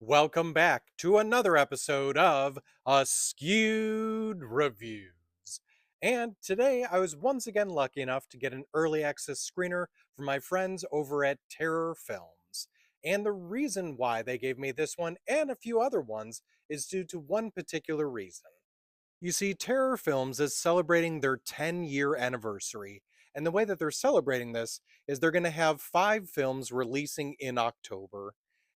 Welcome back to another episode of Askewed Reviews. And today I was once again lucky enough to get an early access screener from my friends over at Terror Films. And the reason why they gave me this one and a few other ones is due to one particular reason. You see, Terror Films is celebrating their 10-year anniversary, and the way that they're celebrating this is they're going to have 5 films releasing in October.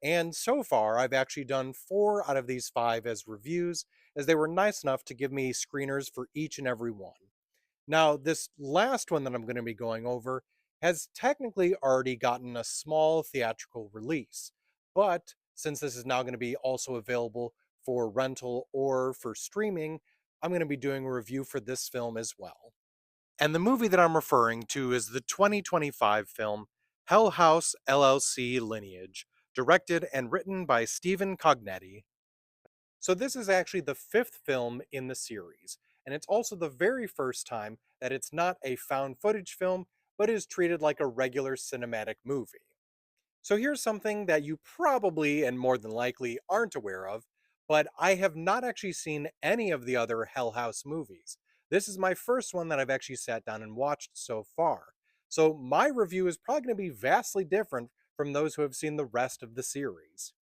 And so far, I've actually done 4 out of these 5 as reviews, as they were nice enough to give me screeners for each and every one. Now, this last one that I'm going to be going over has technically already gotten a small theatrical release, but since this is now going to be also available for rental or for streaming, I'm going to be doing a review for this film as well. And the movie that I'm referring to is the 2025 film Hell House LLC Lineage, directed and written by Stephen Cognetti. So this is actually the 5th film in the series, and it's also the very first time that it's not a found footage film, but is treated like a regular cinematic movie. So here's something that you probably and more than likely aren't aware of, but I have not actually seen any of the other Hell House movies. This is my first one that I've actually sat down and watched so far. So my review is probably going to be vastly different from those who have seen the rest of the series.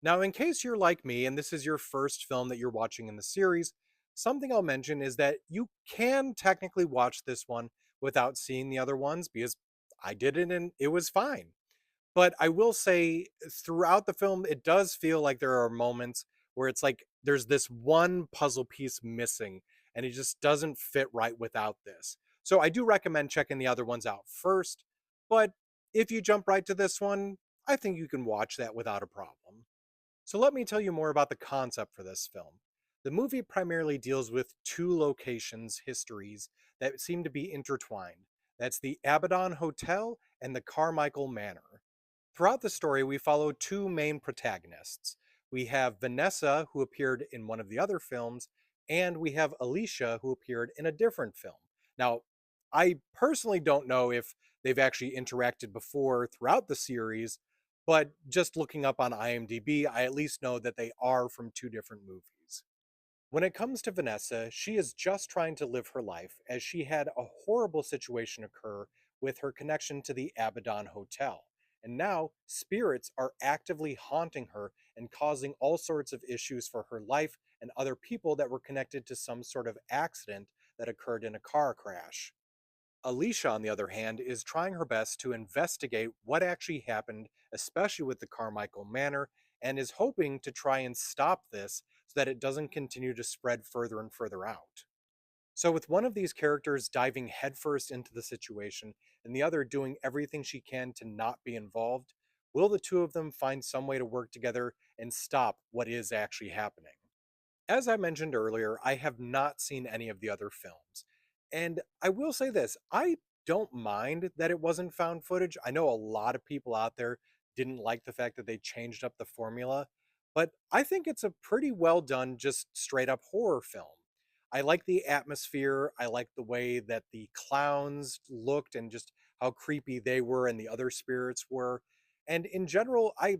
Now, in case you're like me and this is your first film that you're watching in the series, something I'll mention is that you can technically watch this one without seeing the other ones because I did it and it was fine. But I will say throughout the film, it does feel like there are moments where it's like there's this one puzzle piece missing and it just doesn't fit right without this. So I do recommend checking the other ones out first. But if you jump right to this one, I think you can watch that without a problem. So let me tell you more about the concept for this film. The movie primarily deals with 2 locations' histories that seem to be intertwined. That's the Abaddon Hotel and the Carmichael Manor. Throughout the story, we follow 2 main protagonists. We have Vanessa, who appeared in one of the other films, and we have Alicia, who appeared in a different film. Now, I personally don't know if they've actually interacted before throughout the series, but just looking up on IMDb, I at least know that they are from 2 different movies. When it comes to Vanessa, she is just trying to live her life as she had a horrible situation occur with her connection to the Abaddon Hotel. And now spirits are actively haunting her and causing all sorts of issues for her life and other people that were connected to some sort of accident that occurred in a car crash. Alicia, on the other hand, is trying her best to investigate what actually happened, especially with the Carmichael Manor, and is hoping to try and stop this so that it doesn't continue to spread further and further out. So, with one of these characters diving headfirst into the situation and the other doing everything she can to not be involved, will the 2 of them find some way to work together and stop what is actually happening? As I mentioned earlier, I have not seen any of the other films. And I will say this, I don't mind that it wasn't found footage. I know a lot of people out there didn't like the fact that they changed up the formula, but I think it's a pretty well done, just straight up horror film. I like the atmosphere. I like the way that the clowns looked and just how creepy they were and the other spirits were. And in general, I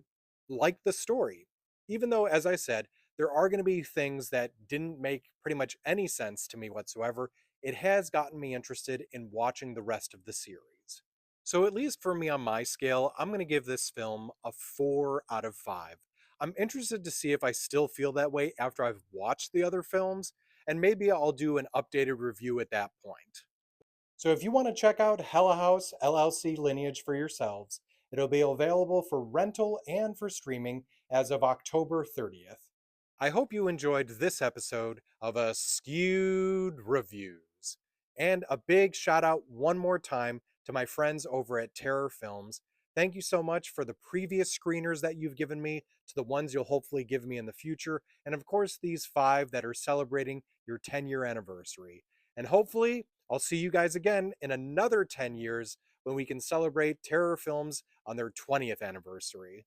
like the story. Even though, as I said, there are going to be things that didn't make pretty much any sense to me whatsoever. It has gotten me interested in watching the rest of the series. So, at least for me on my scale, I'm going to give this film a 4 out of 5. I'm interested to see if I still feel that way after I've watched the other films, and maybe I'll do an updated review at that point. So if you want to check out Hell House LLC Lineage for yourselves, it'll be available for rental and for streaming as of October 30th. I hope you enjoyed this episode of Askewed Reviews. And a big shout out one more time to my friends over at Terror Films. Thank you so much for the previous screeners that you've given me, to the ones you'll hopefully give me in the future, and of course, these 5 that are celebrating your 10-year anniversary. And hopefully, I'll see you guys again in another 10 years when we can celebrate terror films on their 20th anniversary.